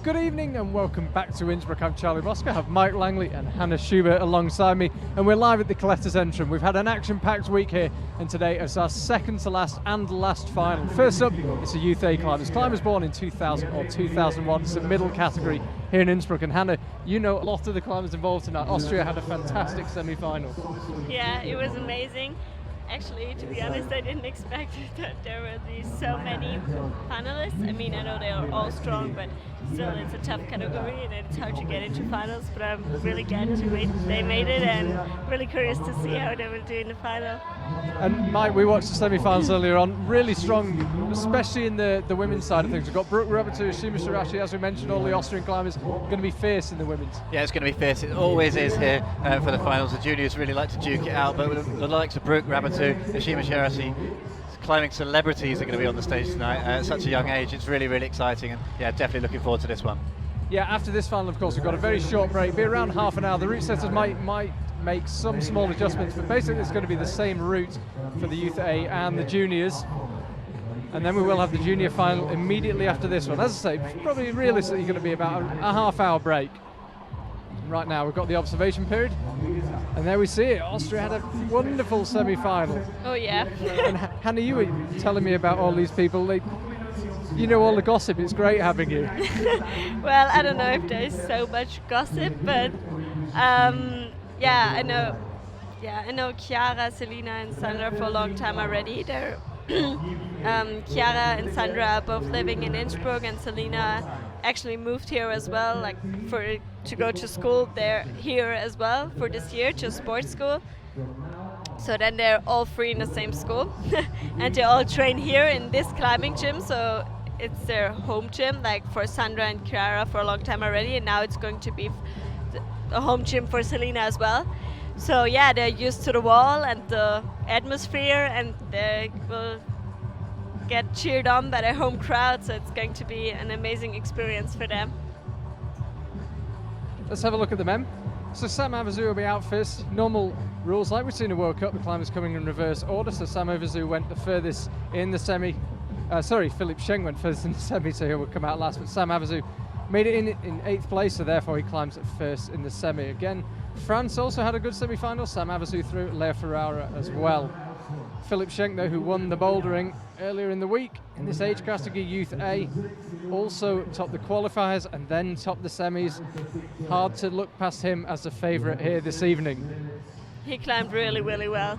Good evening and welcome back to Innsbruck. I'm Charlie Mosca. I have Mike Langley and Hannah Schubert alongside me, and we're live at the Collectors Entrum. We've had an action-packed week here, and today is our second to last and last final. First up, it's a Youth A climb. This climb was born in 2000 or 2001. It's a middle category here in Innsbruck. And Hannah, you know a lot of the climbers involved tonight. Austria had a fantastic semi-final. Yeah, it was amazing. Actually, to be honest, I didn't expect that there would be so many finalists. I mean, I know they are all strong, but still it's a tough category and it's hard to get into finals, but I'm really glad they made it and really curious to see how they will do in the final. And Mike, we watched the semi-finals earlier on, really strong, especially in the women's side of things. We've got Brooke Robertson, Ashima Shiraishi, as we mentioned, all the Austrian climbers going to be fierce in the women's. Yeah, it's going to be fierce. It always is here for the finals. The juniors really like to duke it out, but with the likes of Brooke Robertson, Ashima Shiraishi, climbing celebrities are going to be on the stage tonight at such a young age. It's really, really exciting, and yeah, definitely looking forward to this one. Yeah, after this final, of course, we've got a very short break, be around half an hour. The route setters might make some small adjustments, but basically it's going to be the same route for the Youth A and the juniors. And then we will have the junior final immediately after this one. As I say, probably realistically going to be about a half-hour break. Right now we've got the observation period, and there we see it. Austria had a wonderful semi-final. Oh yeah. And Hannah, you were telling me about all these people. You know all the gossip. It's great having you. Well, I don't know if there's so much gossip, but I know Chiara, Selina, and Sandra for a long time already. They're Chiara and Sandra are both living in Innsbruck, and Selina actually moved here as well, to go to school. They're here as well for this year to sports school. So then they're all three in the same school, and they all train here in this climbing gym. So it's their home gym, like for Sandra and Chiara for a long time already, and now it's going to be a home gym for Selina as well. So yeah, they're used to the wall and the atmosphere, and they will get cheered on by their home crowd, so it's going to be an amazing experience for them. Let's have a look at the men. So Sam Havasu will be out first. Normal rules, like we've seen in the World Cup, the climbers coming in reverse order. So Sam Havasu went the furthest in the semi. Philip Schenk went first in the semi, so he will come out last. But Sam Havasu made it in 8th place, so therefore he climbs at first in the semi. Again, France also had a good semi-final. Sam Havasu through, Lea Ferrara as well. Philip Schenk, though, who won the bouldering earlier in the week in this age category, Youth A, also topped the qualifiers and then topped the semis. Hard to look past him as a favourite here this evening. He climbed really, really well.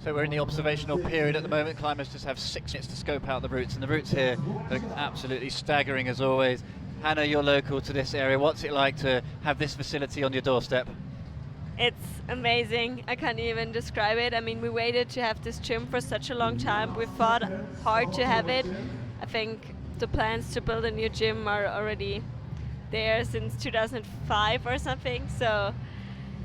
So we're in the observational period at the moment. Climbers just have 6 minutes to scope out the routes, and the routes here look absolutely staggering as always. Hannah, you're local to this area. What's it like to have this facility on your doorstep? It's amazing. I can't even describe it. I mean, we waited to have this gym for such a long time. We fought hard to have it. I think the plans to build a new gym are already there since 2005 or something. So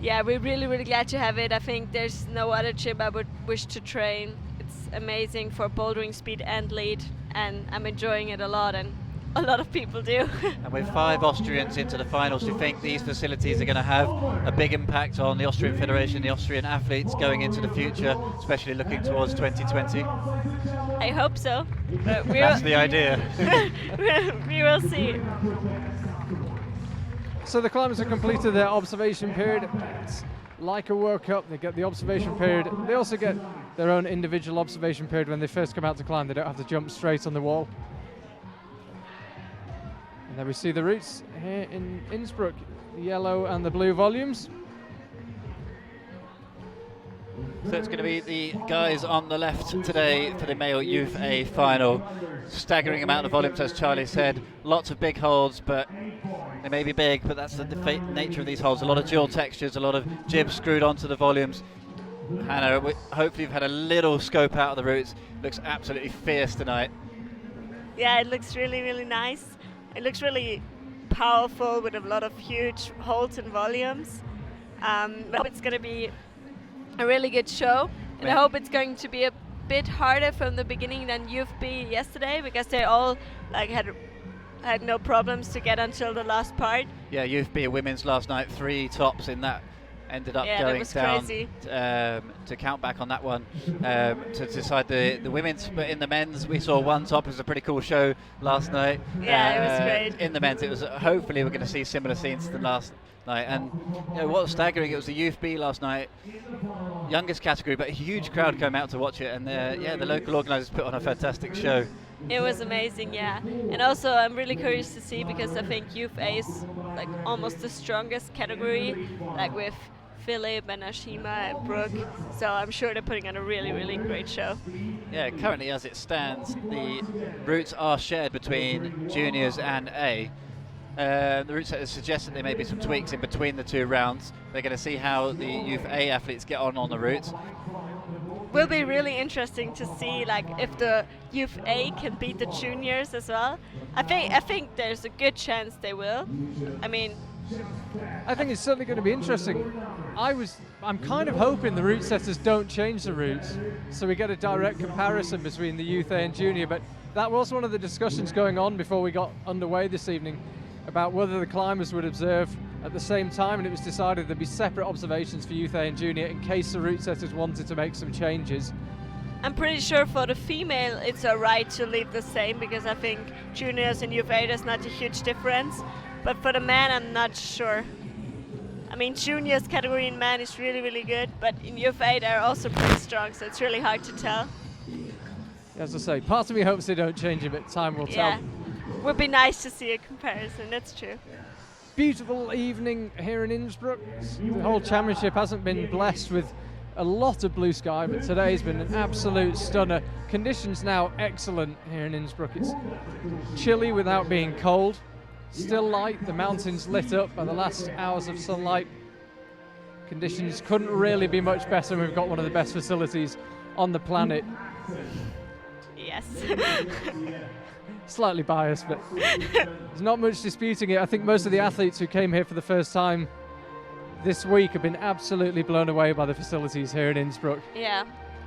yeah, we're really, really glad to have it. I think there's no other gym I would wish to train. It's amazing for bouldering speed and lead, and I'm enjoying it a lot, and a lot of people do. And with 5 Austrians into the finals, do you think these facilities are going to have a big impact on the Austrian Federation, the Austrian athletes going into the future, especially looking towards 2020? I hope so. That's the idea. We will see. So the climbers have completed their observation period. It's like a World Cup, they get the observation period. They also get their own individual observation period when they first come out to climb. They don't have to jump straight on the wall. And there we see the routes here in Innsbruck, the yellow and the blue volumes. So it's going to be the guys on the left today for the male Youth A final. Staggering amount of volumes, as Charlie said. Lots of big holds, but they may be big, but that's the nature of these holds. A lot of dual textures, a lot of jibs screwed onto the volumes. Hannah, hopefully you've had a little scope out of the routes. Looks absolutely fierce tonight. Yeah, it looks really, really nice. It looks really powerful with a lot of huge holds and volumes. I hope it's going to be a really good show, and I hope it's going to be a bit harder from the beginning than Youth B yesterday, because they all had no problems to get until the last part. Yeah, Youth B women's last night, 3 tops in that ended up Yeah, that going was down crazy. to count back on that one to decide the women's. But in the men's, we saw one top. It was a pretty cool show last night. Yeah, it was great. In the men's, it was hopefully we're going to see similar scenes to last night. And what was staggering, it was the Youth B last night, youngest category, but a huge crowd came out to watch it. And the local organisers put on a fantastic show. It was amazing, yeah. And also I'm really curious to see, because I think Youth A is like almost the strongest category, like with Philip and Ashima and Brooke. So I'm sure they're putting on a really, really great show. Yeah, currently as it stands, the routes are shared between juniors and A. The route setters suggest that there may be some tweaks in between the two rounds. They're going to see how the Youth A athletes get on the routes. Will be really interesting to see, like, if the Youth A can beat the juniors as well. I think there's a good chance they will. I mean, I think it's certainly going to be interesting. I'm kind of hoping the route setters don't change the routes, so we get a direct comparison between the Youth A and Junior. But that was one of the discussions going on before we got underway this evening, about whether the climbers would observe at the same time, and it was decided there'd be separate observations for Youth A and Junior in case the route setters wanted to make some changes. I'm pretty sure for the female it's alright to leave the same, because I think juniors and Youth A there's not a huge difference. But for the man, I'm not sure. I mean, juniors category in man is really, really good, but in Youth A they're also pretty strong, so it's really hard to tell. As I say, part of me hopes they don't change it, but time will tell. Yeah, would be nice to see a comparison, that's true. Beautiful evening here in Innsbruck. The whole championship hasn't been blessed with a lot of blue sky, but today's been an absolute stunner. Conditions now excellent here in Innsbruck. It's chilly without being cold. Still light, the mountains lit up by the last hours of sunlight. Conditions couldn't really be much better, and we've got one of the best facilities on the planet. Yes. Slightly biased, but there's not much disputing it. I think most of the athletes who came here for the first time this week have been absolutely blown away by the facilities here in Innsbruck. Yeah,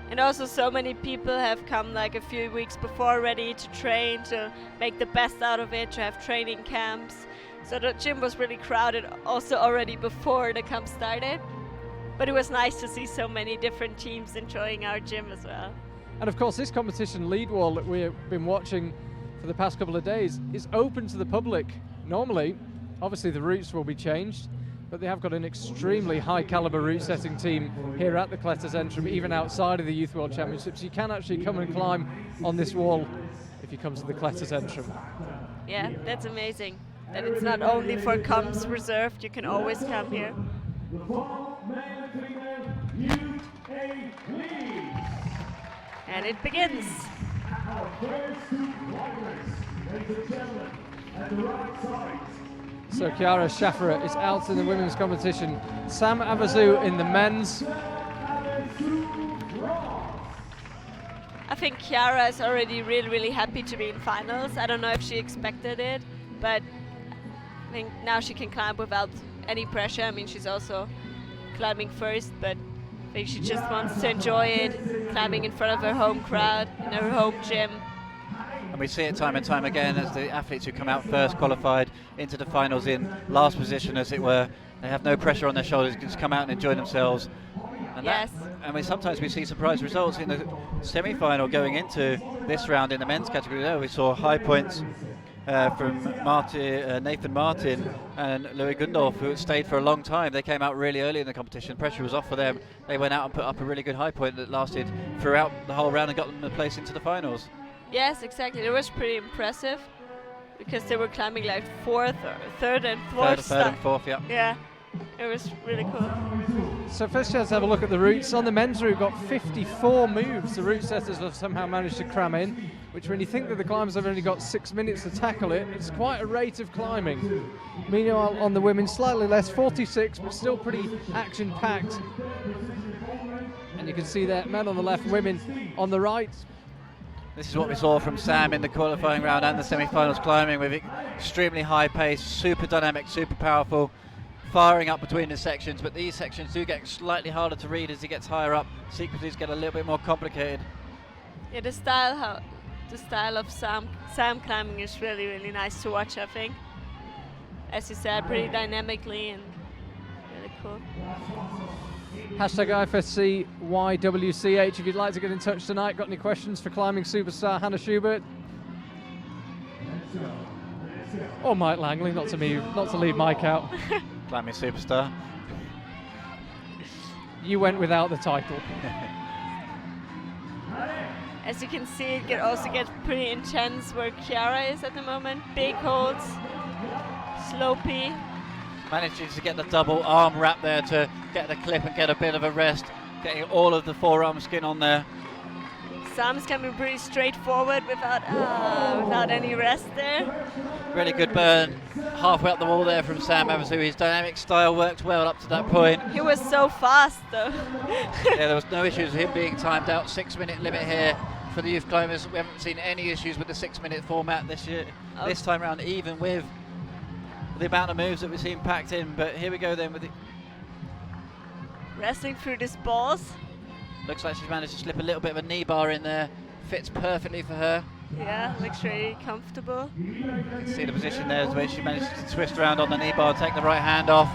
and also so many people have come like a few weeks before already to train, to make the best out of it, to have training camps. So the gym was really crowded also already before the camp started. But it was nice to see so many different teams enjoying our gym as well. And of course, this competition lead wall that we've been watching for the past couple of days is open to the public. Normally, obviously the routes will be changed, but they have got an extremely high caliber route setting team here at the Kletterzentrum, even outside of the Youth World Championships. You can actually come and climb on this wall if you come to the Kletterzentrum. Yeah, that's amazing. That it's not only for comps reserved, you can always come here. And it begins. So Chiara Schaffer is out in the women's competition. Sam Avazu in the men's. I think Chiara is already really, really happy to be in finals. I don't know if she expected it, but I think now she can climb without any pressure. I mean, she's also climbing first, but I think she just wants to enjoy it, climbing in front of her home crowd, in her home gym. And we see it time and time again as the athletes who come out first qualified into the finals in last position, as it were. They have no pressure on their shoulders, just come out and enjoy themselves. And yes. Sometimes we see surprise results in the semi-final going into this round in the men's category. There we saw high points from Nathan Martin and Louis Gundolf, who stayed for a long time. They came out really early in the competition. Pressure was off for them. They went out and put up a really good high point that lasted throughout the whole round and got them a place into the finals. Yes, exactly. It was pretty impressive because they were climbing like third and fourth. Third and fourth, yeah. Yeah, it was really cool. So first let's have a look at the routes. On the men's route, got 54 moves the route setters have somehow managed to cram in, which when you think that the climbers have only got 6 minutes to tackle it, it's quite a rate of climbing. Meanwhile, on the women, slightly less, 46, but still pretty action-packed. And you can see there, men on the left, women on the right. This is what we saw from Sam in the qualifying round and the semi-finals, climbing with extremely high pace, super dynamic, super powerful, firing up between the sections, but these sections do get slightly harder to read as he gets higher up. Sequences get a little bit more complicated. Yeah, the style of Sam climbing is really, really nice to watch, I think. As you said, pretty dynamically and really cool. Hashtag IFSC YWCH if you'd like to get in touch tonight. Got any questions for climbing superstar Hannah Schubert? Or Mike Langley, not to leave Mike out. Climbing superstar. You went without the title. As you can see, it also gets pretty intense where Chiara is at the moment. Big holds, slopey. Managing to get the double arm wrap there to get the clip and get a bit of a rest. Getting all of the forearm skin on there. Sam's coming pretty straightforward without any rest there. Really good burn. Halfway up the wall there from Sam Havasu. His dynamic style worked well up to that point. He was so fast though. Yeah, there was no issues with him being timed out. 6-minute limit here for the youth climbers. We haven't seen any issues with the 6-minute format this year. This time around, even with the amount of moves that we've seen packed in. But here we go then with the... Wrestling through these balls. Looks like she's managed to slip a little bit of a knee bar in there. Fits perfectly for her. Yeah, looks really comfortable. You can see the position there, the way she managed to twist around on the knee bar, take the right hand off.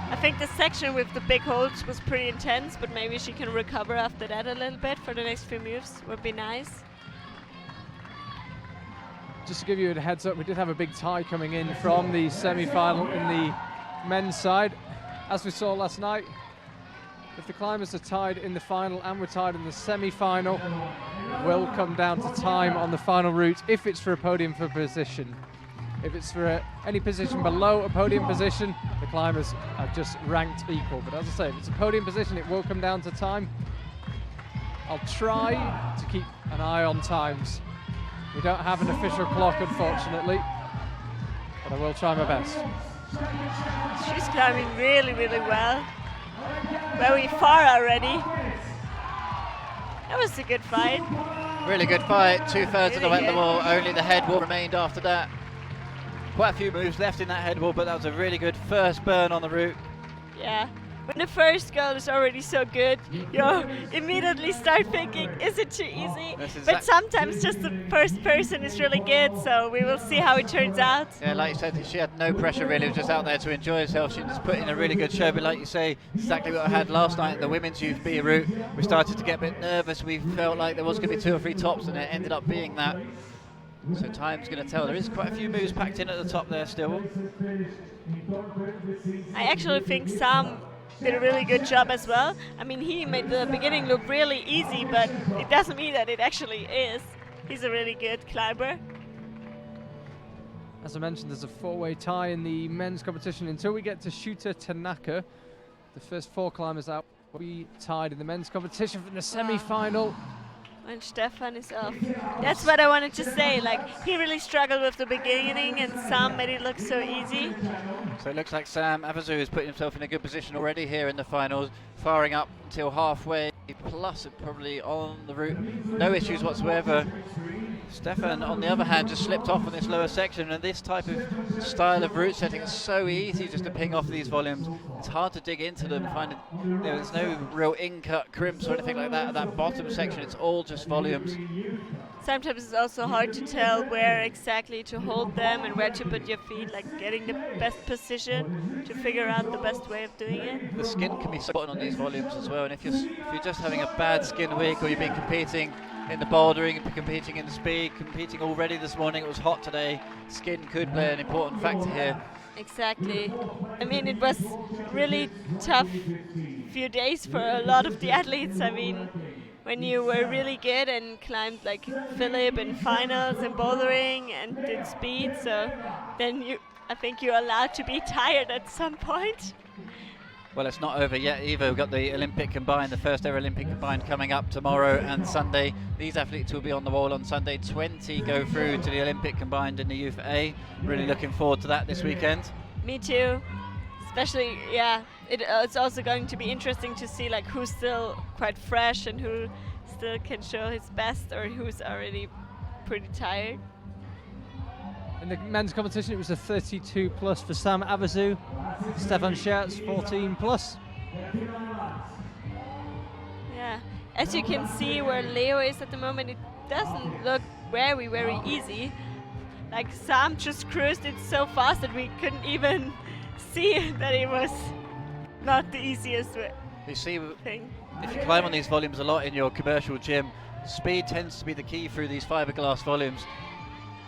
I think the section with the big holds was pretty intense, but maybe she can recover after that a little bit for the next few moves. Would be nice. Just to give you a heads up, we did have a big tie coming in from the semi-final in the men's side. As we saw last night, if the climbers are tied in the final and we're tied in the semi-final, will come down to time on the final route if it's for a podium for position. If it's for any position below a podium position, the climbers are just ranked equal. But as I say, if it's a podium position, it will come down to time. I'll try to keep an eye on times. We don't have an official clock, unfortunately, but I will try my best. She's climbing really, really well. Very far already. That was a good fight. Really good fight. 2/3 of the way up the good. wall. Only the head wall remained after that. Quite a few moves left in that head wall, but that was a really good first burn on the route. Yeah. When the first girl is already so good, you immediately start thinking, is it too easy? But sometimes just the first person is really good, so we will see how it turns out. Yeah, like you said, she had no pressure really, was just out there to enjoy herself. She just put in a really good show, but like you say, exactly what I had last night at the women's youth B route. We started to get a bit nervous. We felt like there was going to be 2 or 3 tops, and it ended up being that. So time's going to tell. There is quite a few moves packed in at the top there still. I actually think Sam did a really good job as well. I mean, he made the beginning look really easy, but it doesn't mean that it actually is. He's a really good climber. As I mentioned, there's a 4-way tie in the men's competition until we get to Shooter Tanaka. The first 4 climbers out will be tied in the men's competition for the semi-final. When Stefan is off. That's what I wanted to say. Like, he really struggled with the beginning, and Sam made it look so easy. So it looks like Sam Havasu has put himself in a good position already here in the finals, firing up until halfway, plus probably on the route. No issues whatsoever. Stefan, on the other hand, just slipped off on this lower section, and this type of style of route setting is so easy just to ping off these volumes. It's hard to dig into them, there's no real in-cut crimps or anything like that at that bottom section. It's all just volumes. Sometimes it's also hard to tell where exactly to hold them and where to put your feet, like getting the best position to figure out the best way of doing it. The skin can be spotted on these volumes as well, and if you're just having a bad skin week, or you've been competing in the bouldering, competing in the speed, competing already this morning, it was hot today, skin could play an important factor here. Exactly. I mean, it was really tough few days for a lot of the athletes. I mean, when you were really good and climbed like Philip in finals and bouldering and did speed, so then I think you're allowed to be tired at some point. Well, it's not over yet either. We've got the Olympic combined, the first ever Olympic combined coming up tomorrow and Sunday. These athletes will be on the wall on Sunday. 20 go through to the Olympic combined in the Youth A. Really looking forward to that this weekend. Me too. Especially, yeah, it's also going to be interesting to see like who's still quite fresh and who still can show his best, or who's already pretty tired. In the men's competition, it was a 32 plus for Sam Havasu. Stefan Schertz, 14 plus. Yeah, as you can see where Leo is at the moment, it doesn't look very, very easy. Like Sam just cruised it so fast that we couldn't even see that he was not the easiest You see, thing. if you climb on these volumes a lot in your commercial gym, speed tends to be the key through these fiberglass volumes.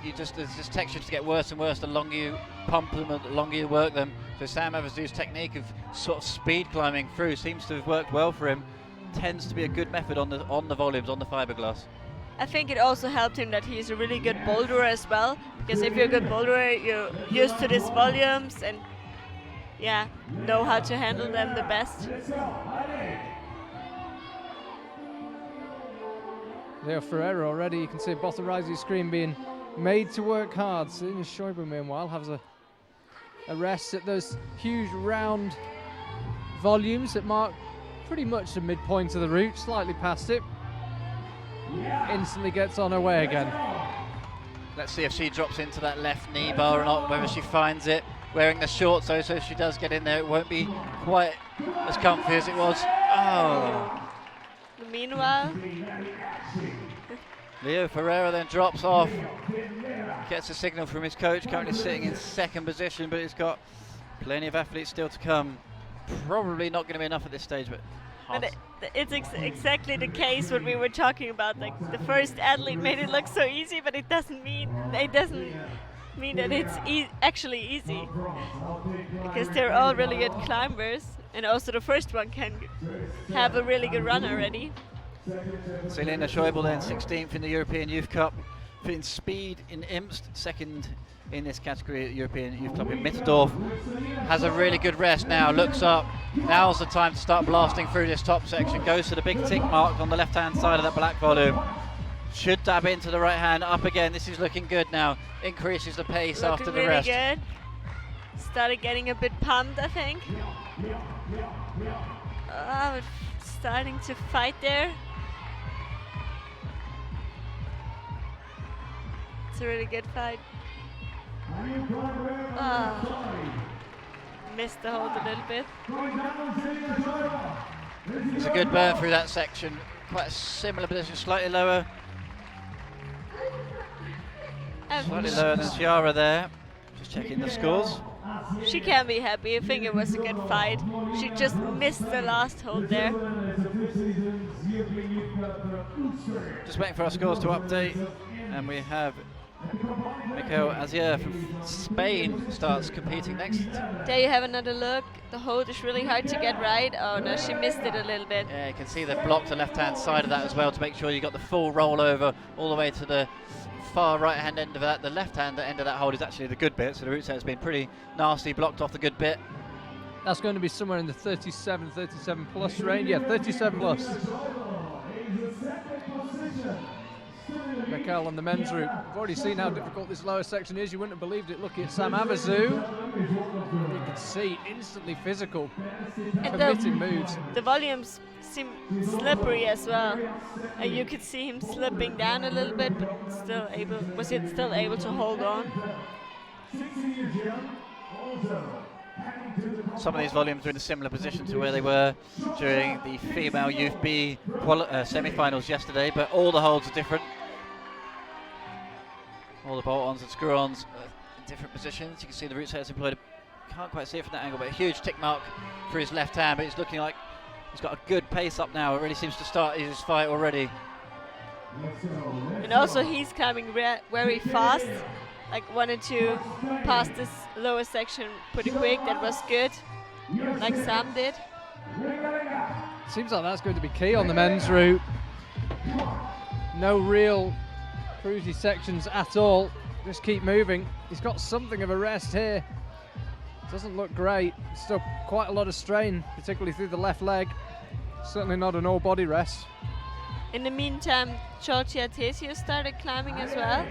There's this texture to get worse and worse the longer you pump them and the longer you work them. So Sam Avezou's technique of sort of speed climbing through seems to have worked well for him. Tends to be a good method on the volumes, on the fiberglass. I think it also helped him that he's a really good boulderer as well, because if you're a good boulderer, you're used to these volumes and know how to handle them the best. Leo Ferreira already, you can see bottom right of your screen being made to work hard. Selina Schäuble, meanwhile, has a rest at those huge round volumes that mark pretty much the midpoint of the route, slightly past it. Instantly gets on her way again. Let's see if she drops into that left knee bar or not, whether she finds it. Wearing the shorts though, so if she does get in there, it won't be quite as comfy as it was. Oh. Meanwhile, Leo Ferreira then drops off, gets a signal from his coach, currently sitting in second position, but he's got plenty of athletes still to come. Probably not going to be enough at this stage, but it's exactly the case what we were talking about. Like the first athlete made it look so easy, but it doesn't mean that it's actually easy, because they're all really good climbers, and also the first one can have a really good run already. Selina Schäuble then 16th in the European Youth Cup, in speed in Imst, second in this category at European Youth Club in Mitterdorf. Has a really good rest now, looks up. Now's the time to start blasting through this top section. Goes to the big tick mark on the left-hand side of that black volume. Should dab into the right hand, up again. This is looking good now. Increases the pace Looking after the really rest. Good. Started getting a bit pumped, I think. Starting to fight there. It's a really good fight. Missed the hold a little bit. It's a good burn through that section. Quite a similar position, slightly lower. Slightly lower than Chiara there. Just checking the scores. She can be happy. I think it was a good fight. She just missed the last hold there. Just waiting for our scores to update. And we have Mikel Azier from Spain starts competing next. There you have another look. The hold is really hard to get right. Oh no, she missed it a little bit. Yeah, you can see they've blocked the left-hand side of that as well to make sure you got the full rollover all the way to the far right-hand end of that. The left-hand end of that hold is actually the good bit, so the route set has been pretty nasty, blocked off the good bit. That's going to be somewhere in the 37 plus range. Yeah, 37 plus. Mikel on the men's route. We've already seen how difficult this lower section is. You wouldn't have believed it looking at Sam Avezou. You can see instantly physical, committing moves. The volumes seem slippery as well. You could see him slipping down a little bit, but still able to hold on. Some of these volumes are in a similar position to where they were during the female Youth B semi-finals yesterday, but all the holds are different. All the bolt-ons and screw-ons in different positions. You can see the route set has employed can't quite see it from that angle, but a huge tick mark for his left hand, but it's looking like he's got a good pace up now. It really seems to start his fight already. And also he's climbing very fast. Like wanted to pass this lower section pretty quick. That was good, like Sam did. Seems like that's going to be key on the men's route. No real cruisy sections at all. Just keep moving. He's got something of a rest here. Doesn't look great. Still quite a lot of strain, particularly through the left leg. Certainly not an all body rest. In the meantime, Georgia Tesio started climbing as well.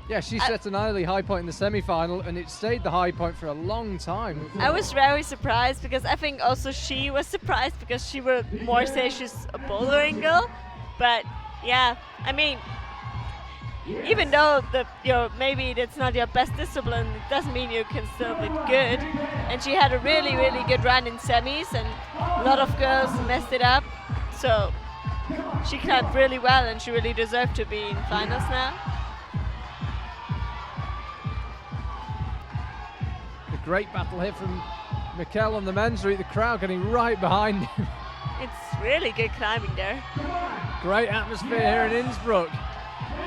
Yeah, she set an early high point in the semi-final, and it stayed the high point for a long time. I was very surprised, because I think also she was surprised, because she would more say she's a bouldering girl. But yeah, I mean, even though maybe that's not your best discipline, it doesn't mean you can still be good. And she had a really, really good run in semis, and a lot of girls messed it up. So she climbed really well, and she really deserved to be in finals now. Great battle here from Mikel on the men's route, the crowd getting right behind him. It's really good climbing there. Great atmosphere here in Innsbruck.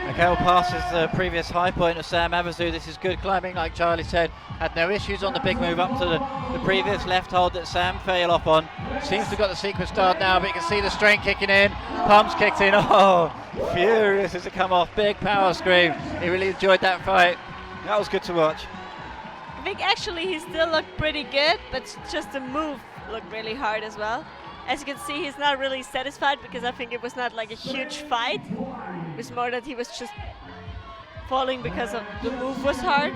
Mikel passes the previous high point of Sam Avezou. This is good climbing, like Charlie said. Had no issues on the big move up to the previous left hold that Sam failed off on. Seems to have got the sequence started now, but you can see the strain kicking in. Pumps kicked in. Oh, furious as it come off. Big power scream. He really enjoyed that fight. That was good to watch. I think actually he still looked pretty good, but just the move looked really hard as well. As you can see, he's not really satisfied because I think it was not like a huge fight. It was more that he was just falling because of the move was hard.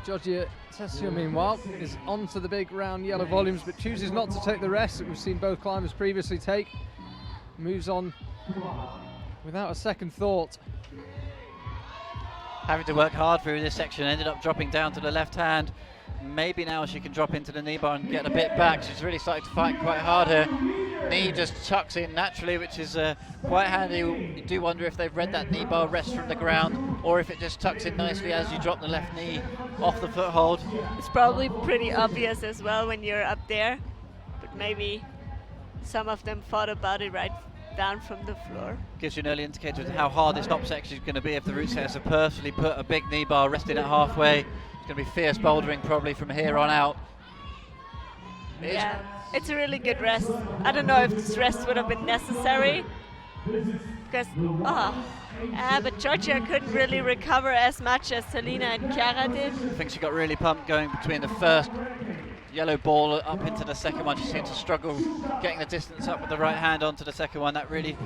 Georgia Tessio, meanwhile, is on to the big round yellow volumes, but chooses not to take the rest that we've seen both climbers previously take. Moves on without a second thought. Having to work hard through this section, ended up dropping down to the left hand. Maybe now she can drop into the knee bar and get a bit back. She's really starting to fight quite hard here. Knee just chucks in naturally, which is quite handy. You do wonder if they've read that knee bar rest from the ground, or if it just tucks in nicely as you drop the left knee off the foothold. It's probably pretty obvious as well when you're up there, but maybe some of them thought about it right down from the floor. Gives you an early indicator of how hard this top section is going to be if the route setters have purposely put a big knee bar resting at halfway. It's going to be fierce bouldering probably from here on out. Yeah, it's a really good rest. I don't know if this rest would have been necessary because, but Georgia couldn't really recover as much as Selina and Chiara did. I think she got really pumped going between the first yellow ball up into the second one. She seemed to struggle getting the distance up with the right hand onto the second one. That really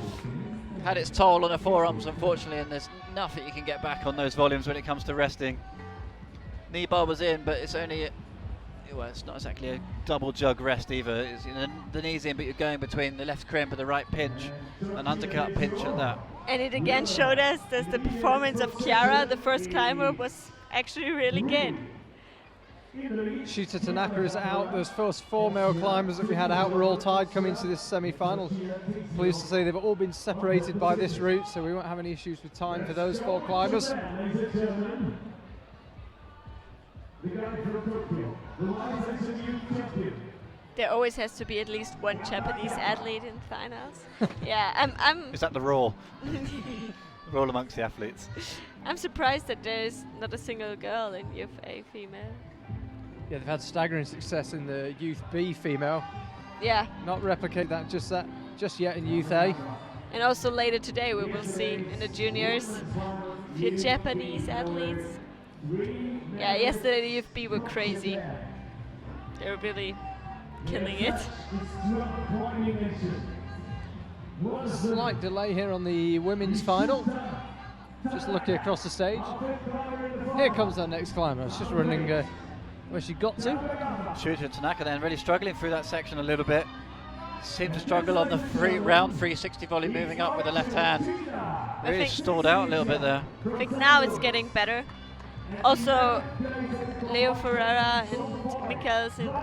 had its toll on her forearms, unfortunately, and there's nothing you can get back on those volumes when it comes to resting. Knee bar was in, but it's only, well, it's not exactly a double jug rest either. It's, you know, the knee's in, but you're going between the left crimp and the right pinch, an undercut pinch at that. And it again showed us that the performance of Chiara, the first climber, was actually really good. Shuta Tanaka is out. Those first 4 male climbers that we had out were all tied coming to this semi-final. Pleased to say they've all been separated by this route, so we won't have any issues with time for those 4 climbers. There always has to be at least one Japanese athlete in finals. Yeah, I'm. Is that the rule? Rule amongst the athletes. I'm surprised that there's not a single girl in Youth A female. Yeah, they've had staggering success in the Youth B female. Yeah. Not replicate that just yet in Youth A. And also later today we will see in the juniors a few Japanese athletes. Yeah, yesterday the Youth B were crazy. They were really killing it. Slight delay here on the women's final. Just looking across the stage. Here comes our next climber. It's just running where she got to. Shuta Tanaka then really struggling through that section a little bit. Seemed to struggle on the round 360 volley moving up with the left hand. Really stalled out a little bit there. I think now it's getting better. Also, Leo Ferreira and Mikel seemed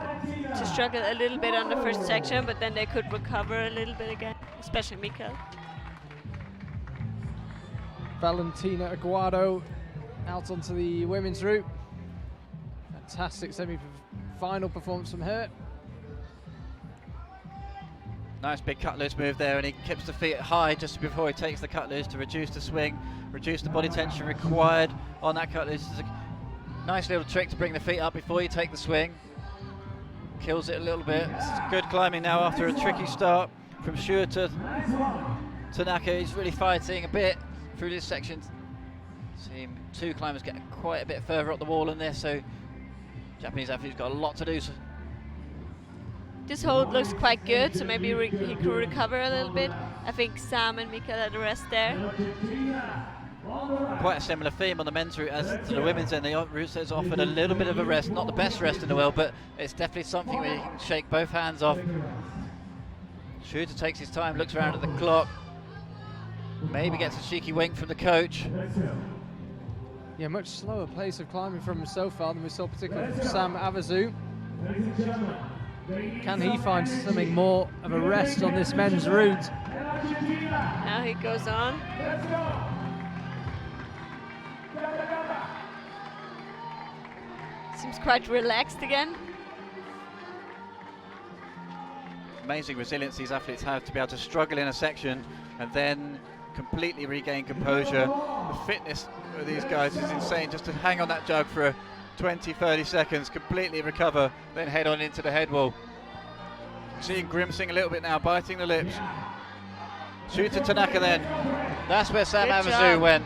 to struggle a little bit on the first section, but then they could recover a little bit again, especially Mikel. Valentina Aguado out onto the women's route. Fantastic semi-final performance from her. Nice big cut loose move there, and he keeps the feet high just before he takes the cut loose to reduce the swing, reduce the body tension required on that cut loose. It's a nice little trick to bring the feet up before you take the swing. Kills it a little bit. It's good climbing now after a tricky start from Shuta Tanaka. He's really fighting a bit through this section. See 2 climbers get quite a bit further up the wall in this, so Japanese athlete's got a lot to do. This hold looks quite good, so maybe he could recover a little bit. I think Sam and Mikel had the rest there. Quite a similar theme on the men's route as to the women's end. The route has offered a little bit of a rest, not the best rest in the world, but it's definitely something where you can shake both hands off. Shuta takes his time, looks around at the clock, maybe gets a cheeky wink from the coach. Yeah, much slower pace of climbing from him so far than we saw particularly from Sam Avezou. Can he find something more of a rest on this men's route? Now he goes on. Seems quite relaxed again. Amazing resilience these athletes have to be able to struggle in a section and then completely regain composure. The fitness of these guys is insane, just to hang on that jug for 20-30 seconds, completely recover, then head on into the head wall. Seeing grimacing a little bit now, biting the lips. Shooter Tanaka then. That's where Sam Amazu went.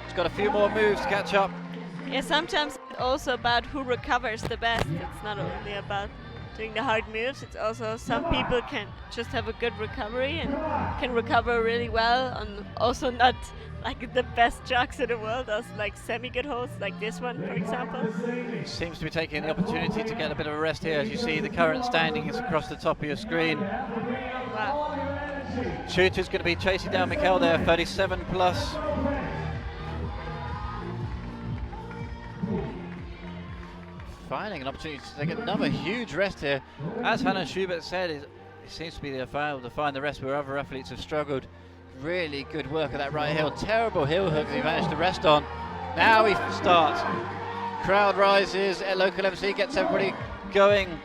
He's got a few more moves to catch up. Yeah, sometimes it's also about who recovers the best. It's not only about doing the hard moves, it's also some people can just have a good recovery and can recover really well, and also not like the best jugs in the world, as like semi-good holds like this one, for example. Seems to be taking the opportunity to get a bit of a rest here. As you see, the current standings across the top of your screen. Wow. Shooter's going to be chasing down Mikkel there, 37 plus. Finding an opportunity to take another huge rest here. As Hannah Schubert said, it seems to be able to find the rest where other athletes have struggled. Really good work at that right heel. Terrible heel hook that he managed to rest on. Now he starts. Crowd rises. Local MC gets everybody going.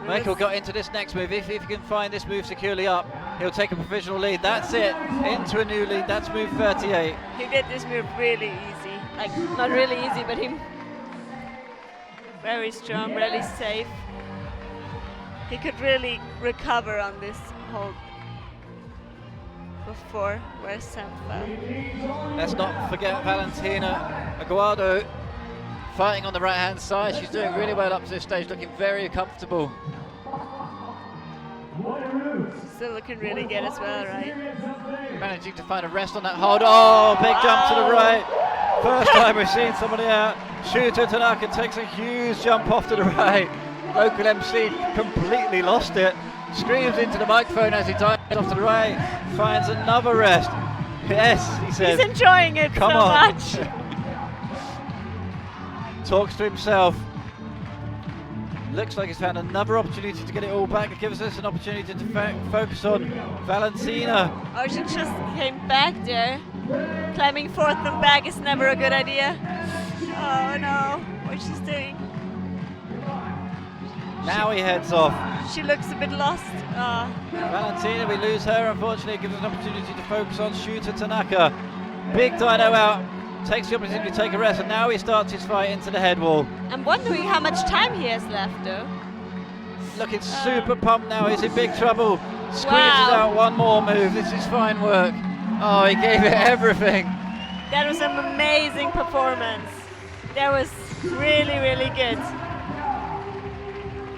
Michael got into this next move. If he can find this move securely up, he'll take a provisional lead. That's it. Into a new lead. That's move 38. He did this move really easy. Like, not really easy, but he very strong, really safe. He could really recover on this hold before where Sam fell. Let's not forget Valentina Aguado fighting on the right hand side. She's doing really well up to this stage, looking very comfortable. Still looking really good as well, right? Managing to find a rest on that hold. Oh, big jump to the right. First time we've seen somebody out. Shooter Tanaka takes a huge jump off to the right. Local MC completely lost it. Screams into the microphone as he dives off to the right. Finds another rest. Yes, he says. He's enjoying it Come so on. much. Talks to himself. Looks like he's found another opportunity to get it all back. It gives us an opportunity to focus on Valentina. Oh, she just came back there. Climbing fourth and back is never a good idea. Oh no, what she's doing. Now he heads off. She looks a bit lost. Valentina, we lose her. Unfortunately, it gives us an opportunity to focus on Shooter Tanaka. Big dino out. Takes the opportunity to take a rest, and now he starts his fight into the head wall. I'm wondering how much time he has left though. Looking super pumped now, he's in big trouble. Squeezes Wow. out one more move, this is fine work. Oh, he gave it everything. That was an amazing performance. That was really, really good.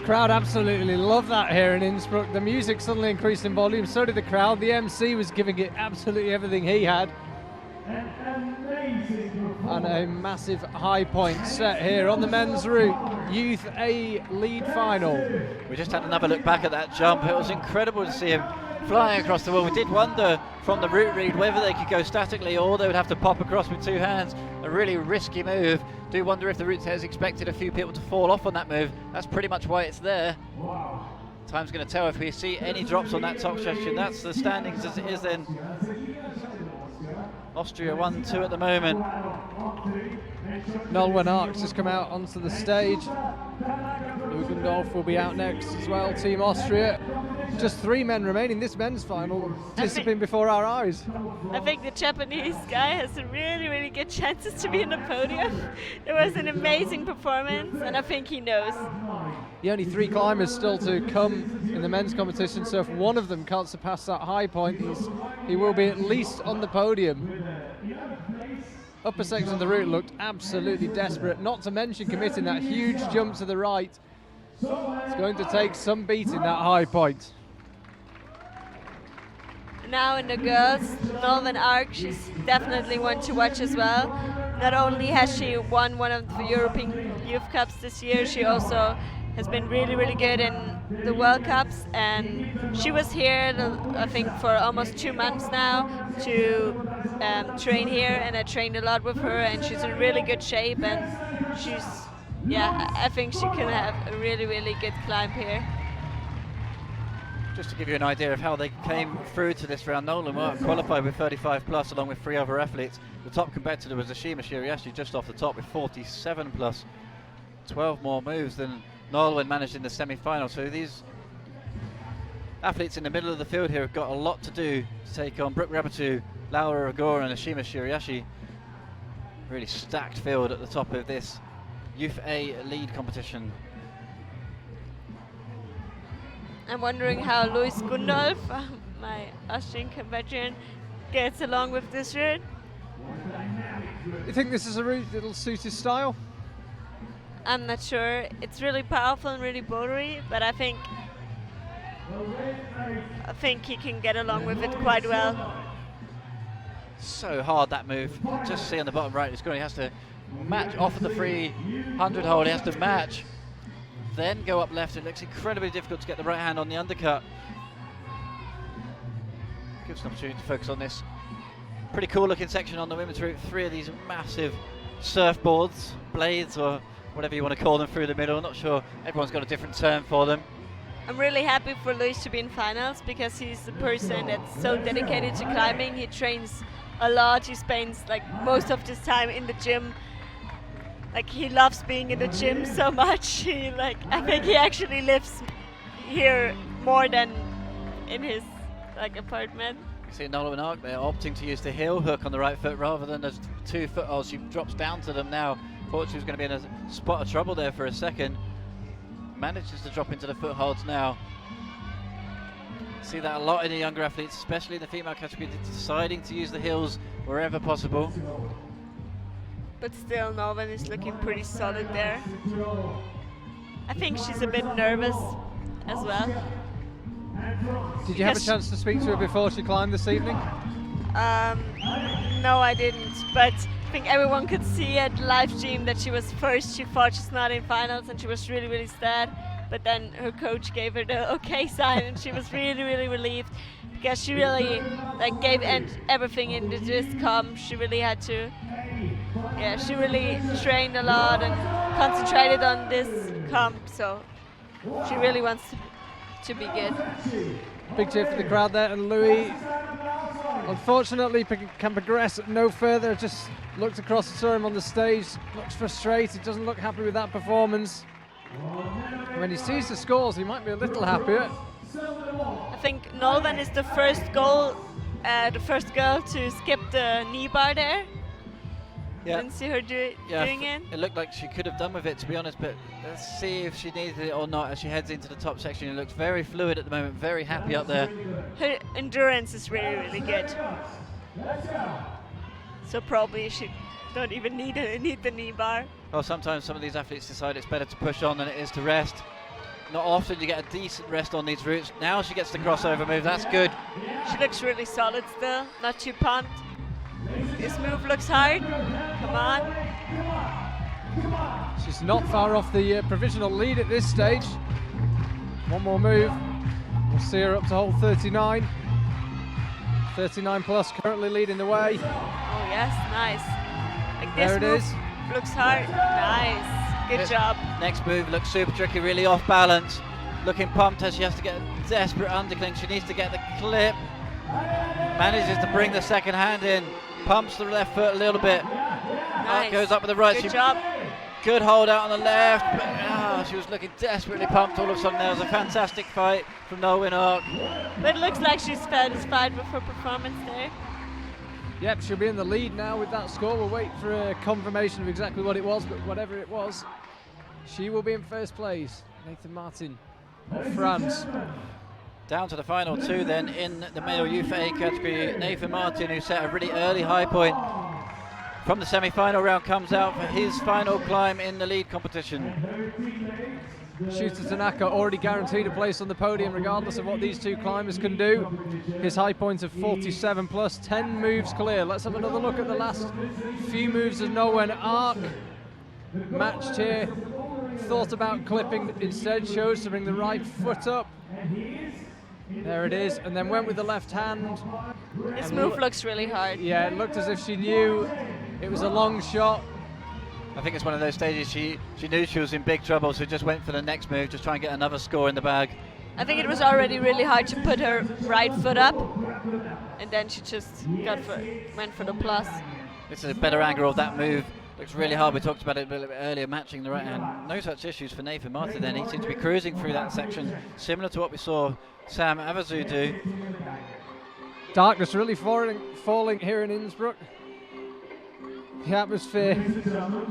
Crowd absolutely love that here in Innsbruck. The music suddenly increased in volume, so did the crowd. The MC was giving it absolutely everything he had. And a massive high point set here on the men's route. Youth A lead final. We just had another look back at that jump. It was incredible to see him flying across the wall. We did wonder from the route read whether they could go statically or they would have to pop across with two hands. A really risky move. Do wonder if the route has expected a few people to fall off on that move. That's pretty much why it's there. Time's going to tell if we see any drops on that top section. That's the standings as it is then. Austria 1-2 at the moment. Nolwenn Arks has come out onto the stage. Lugendorf will be out next as well, Team Austria. Just 3 men remaining. This men's final disappearing before our eyes. I think the Japanese guy has a really, really good chances to be in the podium. It was an amazing performance, and I think he knows. The only 3 climbers still to come in the men's competition, so if one of them can't surpass that high point, he will be at least on the podium. Upper section of the route looked absolutely desperate, not to mention committing that huge jump to the right. It's going to take some beating, that high point. Now in the girls, Nolwenn Arks, she's definitely one to watch as well. Not only has she won one of the European Youth Cups this year, she also has been really, really good in the World Cups, and she was here, I think, for almost 2 months now to train here, and I trained a lot with her, and she's in really good shape, and she's, yeah, I think she can have a really, really good climb here. Just to give you an idea of how they came through to this round, Nolwenn qualified with 35 plus along with 3 other athletes. The top competitor was Ashima Shiraishi just off the top with 47 plus. 12 more moves than Norwin managed in the semi-final. So these athletes in the middle of the field here have got a lot to do to take on Brooke Rabatu, Laura Agor and Ashima Shiraishi. Really stacked field at the top of this Youth A lead competition. I'm wondering how Luis Gundolf, my Austrian compatriot, gets along with this route. You think this is a route that'll suit his style? I'm not sure. It's really powerful and really bouldery, but I think he can get along with it quite well. So hard that move. Just see on the bottom right, he has to match off of the 300 hold. He has to match, then go up left. It looks incredibly difficult to get the right hand on the undercut. Gives an opportunity to focus on this pretty cool looking section on the women's route. 3 of these massive surfboards, blades, or whatever you want to call them, through the middle. Not sure, everyone's got a different term for them. I'm really happy for Luis to be in finals because he's a person that's so dedicated to climbing. He trains a lot. He spends like most of his time in the gym. Like, he loves being in the gym so much. I think he actually lives here more than in his apartment. You see Nolan Ark there opting to use the heel hook on the right foot rather than the 2 footholds. She drops down to them now. Thought she was going to be in a spot of trouble there for a second. Manages to drop into the footholds now. See that a lot in the younger athletes, especially in the female category, deciding to use the heels wherever possible. But still, Norwin is looking pretty solid there. I think she's a bit nervous as well. Did you have a chance to speak to her before she climbed this evening? No, I didn't. But I think everyone could see at the live stream that she was first. She thought she's not in finals, and she was really, really sad. But then her coach gave her the okay sign, and she was really, really relieved because she really gave everything into this comp. She really had to. Yeah, she really trained a lot and concentrated on this comp, so she really wants to be good. Big cheer for the crowd there, and Louis unfortunately can progress no further. Just looked across, saw him on the stage, looks frustrated, doesn't look happy with that performance. When he sees the scores, he might be a little happier. I think Nolvan is the first girl to skip the knee bar there. Yeah. Didn't see her doing it. It looked like she could have done with it, to be honest, but let's see if she needed it or not as she heads into the top section. It looks very fluid at the moment, very happy up there. Her endurance is really, really good. So probably she don't even need the knee bar. Well, sometimes some of these athletes decide it's better to push on than it is to rest. Not often you get a decent rest on these routes. Now she gets the crossover move, that's good. She looks really solid still, not too pumped. This move looks hard. Come on. She's not far off the provisional lead at this stage. One more move. We'll see her up to hole 39. 39 plus currently leading the way. Oh yes, nice. Like this there it move is. Looks hard. Nice. Good job. Next move looks super tricky, really off balance. Looking pumped as she has to get a desperate undercling. She needs to get the clip. Manages to bring the second hand in. Pumps the left foot a little bit. Nice. Goes up with the right. Good job. Good hold out on the left, but she was looking desperately pumped. All of a sudden there was a fantastic fight from Nolan Ark. But it looks like she's satisfied with her performance there. Yep, she'll be in the lead now with that score. We'll wait for a confirmation of exactly what it was, but whatever it was, she will be in first place. Nathan Martin of France. Down to the final 2 then in the male youth A category. Nathan Martin, who set a really early high point from the semi-final round, comes out for his final climb in the lead competition. Shooter Tanaka already guaranteed a place on the podium regardless of what these two climbers can do. His high point of 47 plus, 10 moves clear. Let's have another look at the last few moves of Nolan Ark. Matched here, thought about clipping, instead chose to bring the right foot up. There it is, and then went with the left hand. This move looks really hard. Yeah, it looked as if she knew it was a long shot. I think it's one of those stages she knew she was in big trouble, so just went for the next move, just try and get another score in the bag. I think it was already really hard to put her right foot up, and then she just went for the plus. This is a better angle of that move Looks really hard. We talked about it a little bit earlier, matching the right hand. No such issues for Nathan Martin then. He seems to be cruising through that section, similar to what we saw Sam Avazu do. Darkness really falling here in Innsbruck. The atmosphere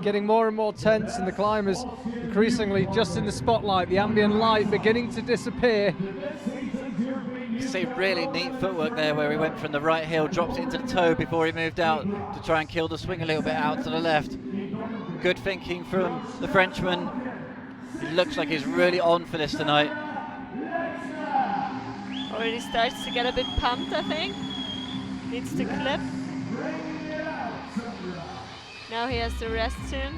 getting more and more tense, and the climbers increasingly just in the spotlight. The ambient light beginning to disappear. You see really neat footwork there where he went from the right heel, dropped it into the toe before he moved out to try and kill the swing a little bit out to the left. Good thinking from the Frenchman. He looks like he's really on for this tonight. Already starts to get a bit pumped, I think. Needs to clip. Now he has to rest soon.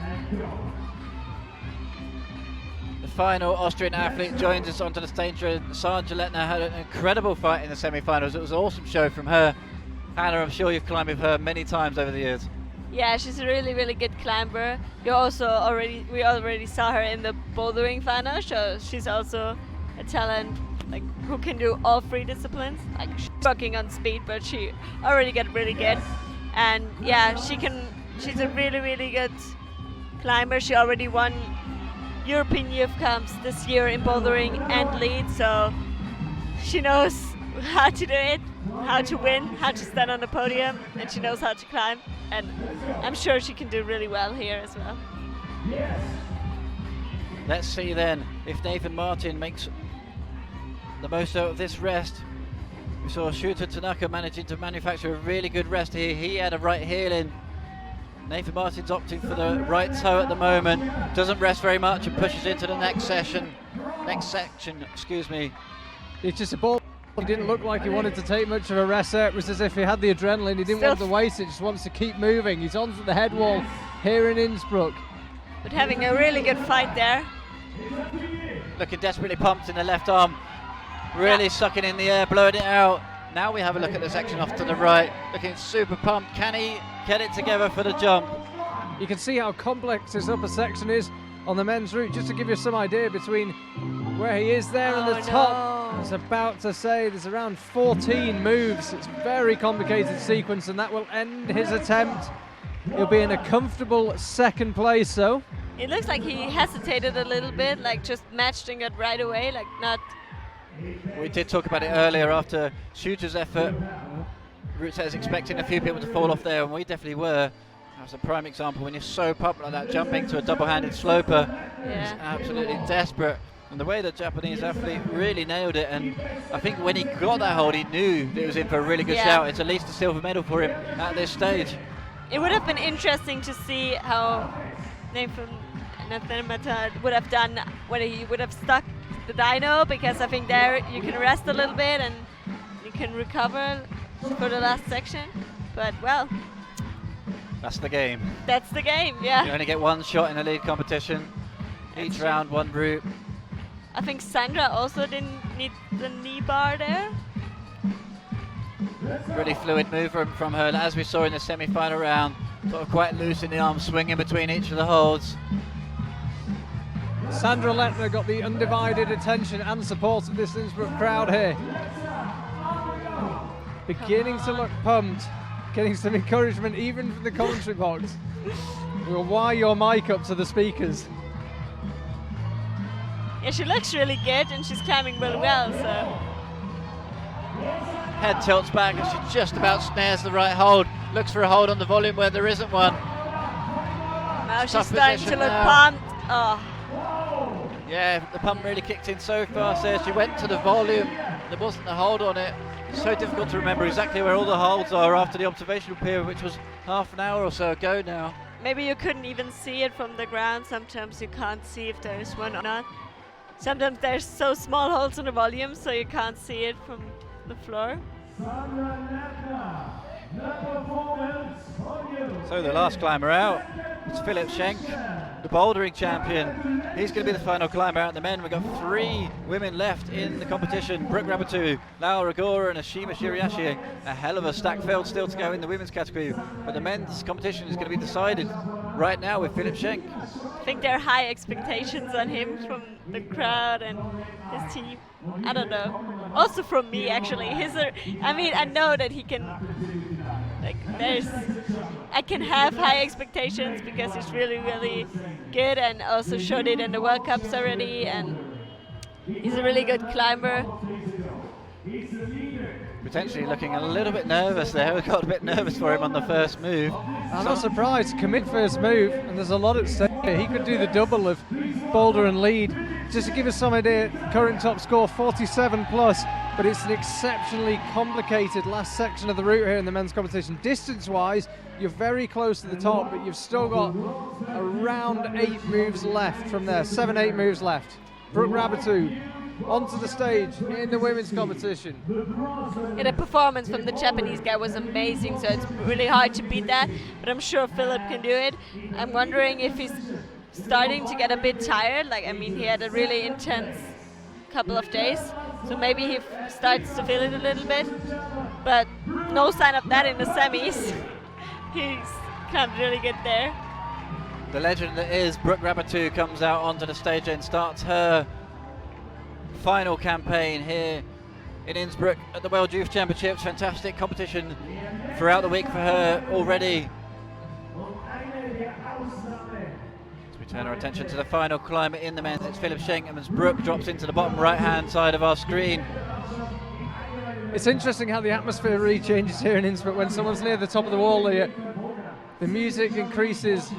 The final Austrian athlete joins us onto the stage. Sara Geletner had an incredible fight in the semi-finals. It was an awesome show from her. Hannah, I'm sure you've climbed with her many times over the years. Yeah, she's a really, really good climber. We already saw her in the bouldering final, so she's also a talent like who can do all three disciplines. Like she's working on speed, but she already got really good. And yeah, she's a really, really good climber. She already won European Youth Camps this year in bouldering and lead, so she knows how to do it, how to win, how to stand on the podium, and she knows how to climb. And I'm sure she can do really well here as well. Let's see then if Nathan Martin makes the most out of this rest. We saw Shooter Tanaka managing to manufacture a really good rest here. He had a right heel in. Nathan Martin's opting for the right toe at the moment. Doesn't rest very much and pushes into the next section. It's just a ball. He didn't look like he wanted to take much of a rest there. It was as if he had the adrenaline. He didn't want to waste it, just wants to keep moving. He's onto the head wall here in Innsbruck. But having a really good fight there. Looking desperately pumped in the left arm. Really sucking in the air, blowing it out. Now we have a look at the section off to the right. Looking super pumped. Can he get it together for the jump? You can see how complex his upper section is on the men's route, just to give you some idea between where he is there and the top. I was about to say there's around 14 moves. It's a very complicated sequence, and that will end his attempt. He'll be in a comfortable second place, so. It looks like he hesitated a little bit, like just matched and got right away, like not. We did talk about it earlier after Shooter's effort. Route says expecting a few people to fall off there, and we definitely were. That was a prime example when you're so pumped like that, jumping to a double-handed sloper. Yeah. It's absolutely desperate. And the way the Japanese athlete really nailed it, and I think when he got that hold, he knew that it was in for a really good shout. It's at least a silver medal for him at this stage. It would have been interesting to see how Nathan would have done when he would have stuck the dyno, because I think there you can rest a little bit and you can recover for the last section. But well, that's the game. That's the game, yeah. You only get one shot in a lead competition. Each round, one route. I think Sandra also didn't need the knee bar there. Really fluid move from her, as we saw in the semi-final round. Sort of quite loose in the arm, swinging between each of the holds. Sandra Lettner got the undivided attention and support of this Innsbruck crowd here. Beginning to look pumped, getting some encouragement even from the commentary box. We'll wire your mic up to the speakers. Yeah, she looks really good and she's climbing really well, so. Head tilts back and she just about snares the right hold. Looks for a hold on the volume where there isn't one. Now she's starting to look pumped. Oh. Yeah, the pump really kicked in so fast there. She went to the volume. There wasn't a hold on it. It's so difficult to remember exactly where all the holds are after the observational period, which was half an hour or so ago now. Maybe you couldn't even see it from the ground. Sometimes you can't see if there's one or not. Sometimes there's so small holes in the volume, so you can't see it from the floor. So the last climber out is Philip Schenk, the bouldering champion. He's going to be the final climber out. The men, we've got 3 women left in the competition. Brooke Rabatu, Laura Gora and Ashima Shiraishi. A hell of a stacked field still to go in the women's category. But the men's competition is going to be decided right now with Philip Schenk. I think there are high expectations on him from the crowd and his team. I don't know. Also from me, actually. I know that he can, like, I can have high expectations because he's really, really good and also showed it in the World Cups already, and he's a really good climber. Potentially looking a little bit nervous there. We got a bit nervous for him on the first move. I'm not surprised. Commit first move, and there's a lot at stake here. He could do the double of boulder and lead. Just to give us some idea, current top score 47 plus, but it's an exceptionally complicated last section of the route here in the men's competition. Distance-wise, you're very close to the top, but you've still got around 8 moves left from there. 7, 8 moves left. Brooke Raboutou onto the stage in the women's competition. Yeah, the performance from the Japanese guy was amazing, so it's really hard to beat that, but I'm sure Philip can do it. I'm wondering if he's starting to get a bit tired. Like, I mean, he had a really intense couple of days, so maybe he starts to feel it a little bit, but no sign of that in the semis. He's come really good there. The legend that is Brooke Raboutou comes out onto the stage and starts her final campaign here in Innsbruck at the World Youth Championships. Fantastic competition throughout the week for her already. As we turn our attention to the final climber in the men's, it's Philip Schenk, and as Brooke drops into the bottom right hand side of our screen. It's interesting how the atmosphere really changes here in Innsbruck. When someone's near the top of the wall, the music increases,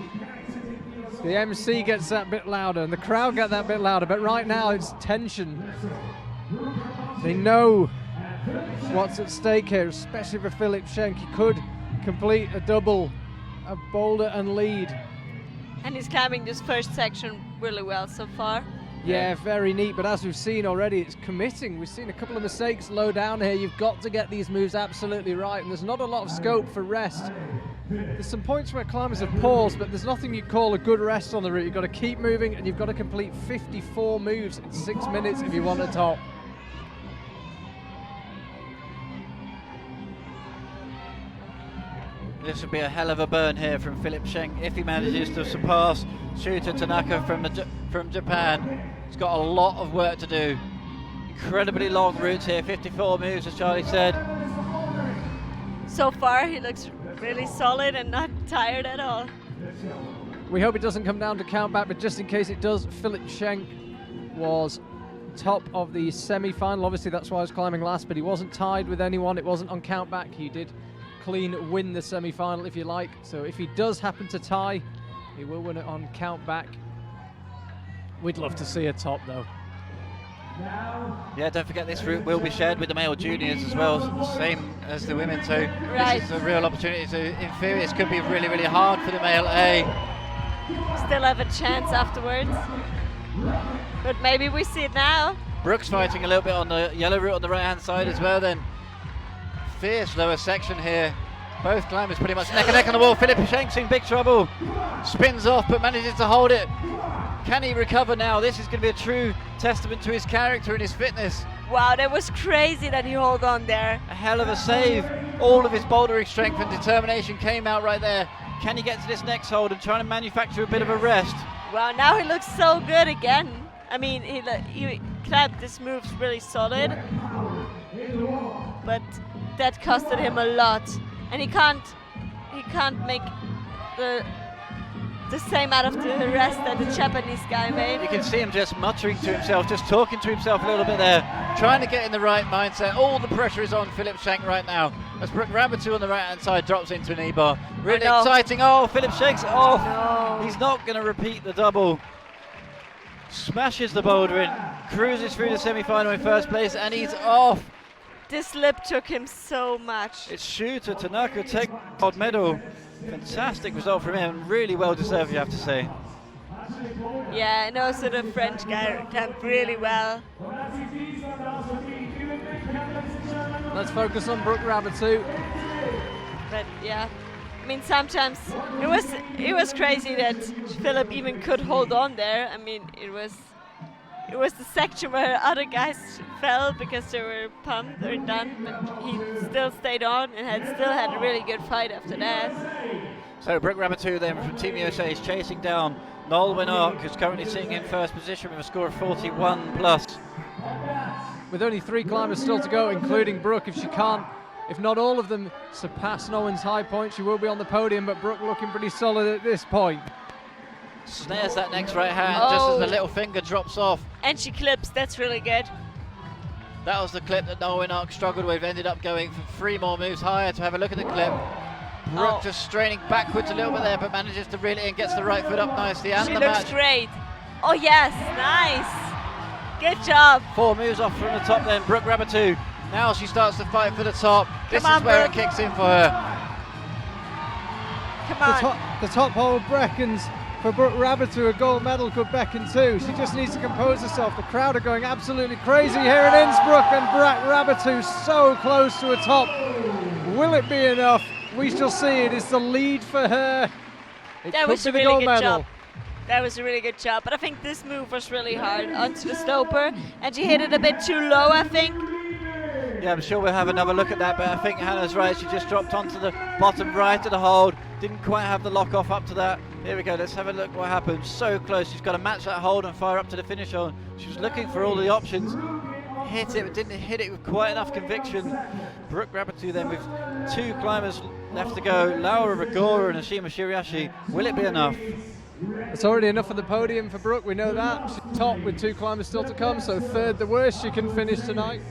the MC gets that bit louder, and the crowd get that bit louder, but right now it's tension. They know what's at stake here, especially for Philip Schenk. He could complete a double, a boulder and lead. And he's climbing this first section really well so far. Yeah, very neat, but as we've seen already, it's committing. We've seen a couple of mistakes low down here. You've got to get these moves absolutely right, and there's not a lot of scope for rest. There's some points where climbers have paused, but there's nothing you'd call a good rest on the route. You've got to keep moving, and you've got to complete 54 moves in 6 minutes if you want a top. This would be a hell of a burn here from Philip Schenk if he manages to surpass Shuta Tanaka from Japan. He's got a lot of work to do. Incredibly long routes here, 54 moves as Charlie said. So far he looks really solid and not tired at all. We hope it doesn't come down to countback, but just in case it does, Philip Schenk was top of the semi-final. Obviously that's why I was climbing last, but he wasn't tied with anyone. It wasn't on countback. He did clean win the semi-final, if you like. So if he does happen to tie, he will win it on countback. We'd love to see a top though. Yeah, don't forget this route will be shared with the male juniors as well, same as the women, so right. This is a real opportunity. So in theory this could be really, really hard for the male A. Still have a chance afterwards, but maybe we see it now. Brooks fighting a little bit on the yellow route on the right hand side as well then. Fierce lower section here. Both climbers pretty much neck and neck on the wall. Philip Schenk's in big trouble. Spins off but manages to hold it. Can he recover now? This is going to be a true testament to his character and his fitness. Wow, that was crazy that he held on there. A hell of a save. All of his bouldering strength and determination came out right there. Can he get to this next hold and try to manufacture a bit of a rest? Wow, now he looks so good again. I mean, he climbed this moves really solid, but that costed him a lot, and he can't make the same out of the rest that the Japanese guy made. You can see him just muttering to himself, just talking to himself a little bit there, trying to get in the right mindset. All the pressure is on Philip Schenk right now as Brooke Raboutou on the right hand side drops into an E-bar. Really exciting. Oh, Philip Schenk's off. No. He's not going to repeat the double. Smashes the boulder in, cruises through the semi-final in first place, and he's off. This lip took him so much. It's Shuta Tanaka taking gold medal. Fantastic result from him, really well deserved, you have to say. Yeah, and also the French guy climbed really well. Let's focus on Brooke Raboutou. But yeah, I mean, sometimes it was crazy that Philip even could hold on there. I mean, it was the section where other guys fell because they were pumped or done, but he still stayed on and still had a really good fight after that. So Brooke Raboutou then from Team USA is chasing down Noel Winark, who's currently sitting in first position with a score of 41 plus. With only 3 climbers still to go, including Brooke, if she can't if not all of them, surpass Owen's high point. She will be on the podium, but Brooke looking pretty solid at this point. Snares that next right hand just as the little finger drops off. And she clips, that's really good. That was the clip that Noel Winnock struggled with, ended up going for 3 more moves higher to have a look at the clip. Brooke just straining backwards a little bit there, but manages to reel it in, gets the right foot up nicely, and she the looks match. great. Oh yes, nice. Good job. 4 moves off from the top then, Brooke Rabatou. Now she starts to fight for the top. This Come on, is where Brooke. it kicks in for her. Come on. The top hold beckons for Brooke Rabatou. A gold medal could beckon too. She just needs to compose herself. The crowd are going absolutely crazy here in Innsbruck, and Brooke Rabatou so close to a top. Will it be enough? We shall see. It is the lead for her. That was a really good job. That was a really good job, but I think this move was really hard onto the stoper, and she hit it a bit too low, I think. Yeah, I'm sure we'll have another look at that, but I think Hannah's right. She just dropped onto the bottom right of the hold. Didn't quite have the lock off up to that. Here we go, let's have a look what happened. So close, she's got to match that hold and fire up to the finish hold. She was looking for all the options. Hit it, but didn't hit it with quite enough conviction. Brooke Rabatou then with 2 climbers left to go. Laura Rigora and Ashima Shiraishi. Will it be enough? It's already enough for the podium for Brooke, we know that. She's top with 2 climbers still to come, so third the worst she can finish tonight.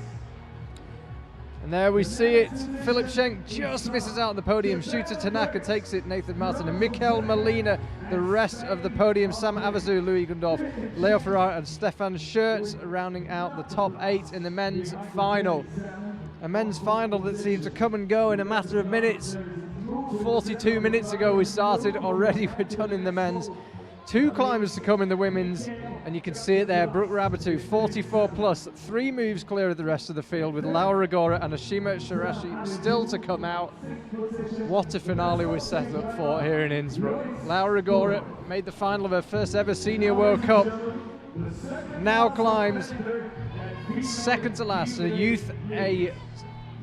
And there we see it. Philip Schenk just misses out on the podium. Shooter Tanaka takes it, Nathan Martin and Mikel Molina. The rest of the podium, Sam Avazu, Louis Gundolf, Leo Ferrara and Stefan Schertz rounding out the top 8 in the men's final. A men's final that seems to come and go in a matter of minutes. 42 minutes ago we started, already we're done in the men's. 2 climbers to come in the women's, and you can see it there. Brooke Rabatou, 44 plus, 3 moves clear of the rest of the field, with Laura Rigora and Ashima Shiraishi still to come out. What a finale we're set up for here in Innsbruck. Laura Rigora made the final of her first ever Senior World Cup. Now climbs second to last in a youth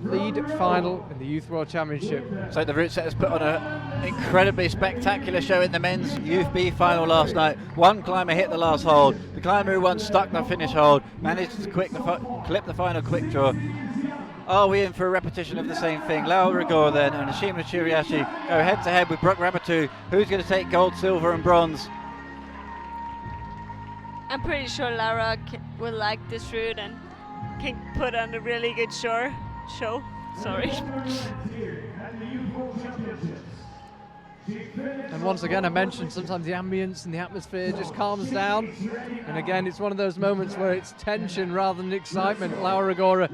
lead final in the Youth World Championship. So the route setters put on an incredibly spectacular show in the men's Youth B final last night. 1 climber hit the last hold. The climber who won stuck the finish hold, managed to clip the final quick draw. Are we in for a repetition of the same thing? Laura Rigora then and Ashima Shiraishi go head to head with Brooke Rabatou. Who's going to take gold, silver and bronze? I'm pretty sure Laura will like this route and can put on a really good show. Sorry. And once again, I mentioned sometimes the ambience and the atmosphere just calms down. And again, it's one of those moments where it's tension rather than excitement. Laura Rigora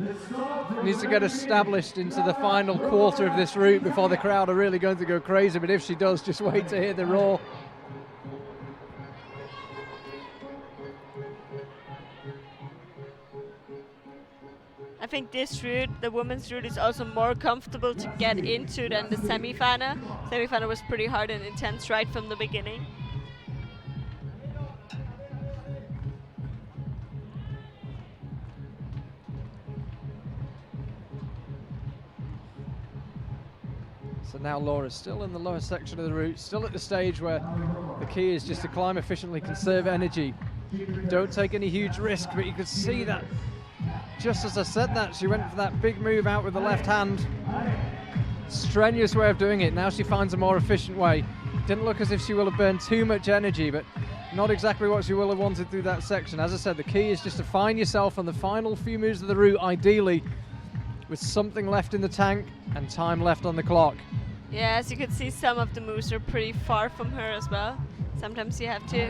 needs to get established into the final quarter of this route before the crowd are really going to go crazy. But if she does, just wait to hear the roar. I think this route, the women's route, is also more comfortable to get into than the semi-final. Semi-final was pretty hard and intense right from the beginning. So now Laura's still in the lower section of the route, still at the stage where the key is just to climb efficiently, conserve energy. Don't take any huge risk, but you could see that just as I said that, she went for that big move out with the left hand. Strenuous way of doing it. Now she finds a more efficient way. Didn't look as if she will have burned too much energy, but not exactly what she will have wanted through that section. As I said, the key is just to find yourself on the final few moves of the route, ideally with something left in the tank and time left on the clock. Yeah, as you can see, some of the moves are pretty far from her as well. Sometimes you have to,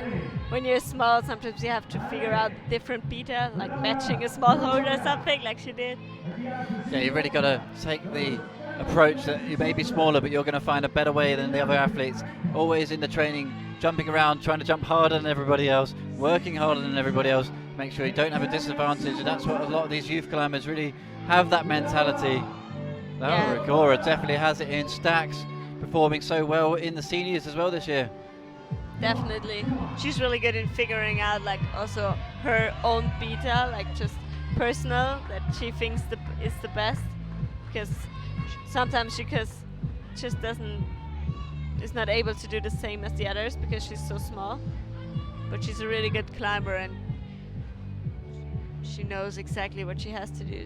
when you're small, sometimes you have to figure out different beta, like matching a small hold or something, like she did. Yeah, you really got to take the approach that you may be smaller, but you're going to find a better way than the other athletes. Always in the training, jumping around, trying to jump harder than everybody else, working harder than everybody else, make sure you don't have a disadvantage, and that's what a lot of these youth climbers really have, that mentality. Laura Rigora definitely has it in stacks, performing so well in the seniors as well this year. Definitely. She's really good in figuring out like also her own beta, like just personal, that she thinks is the best. Because sometimes she just is not able to do the same as the others because she's so small. But she's a really good climber and she knows exactly what she has to do.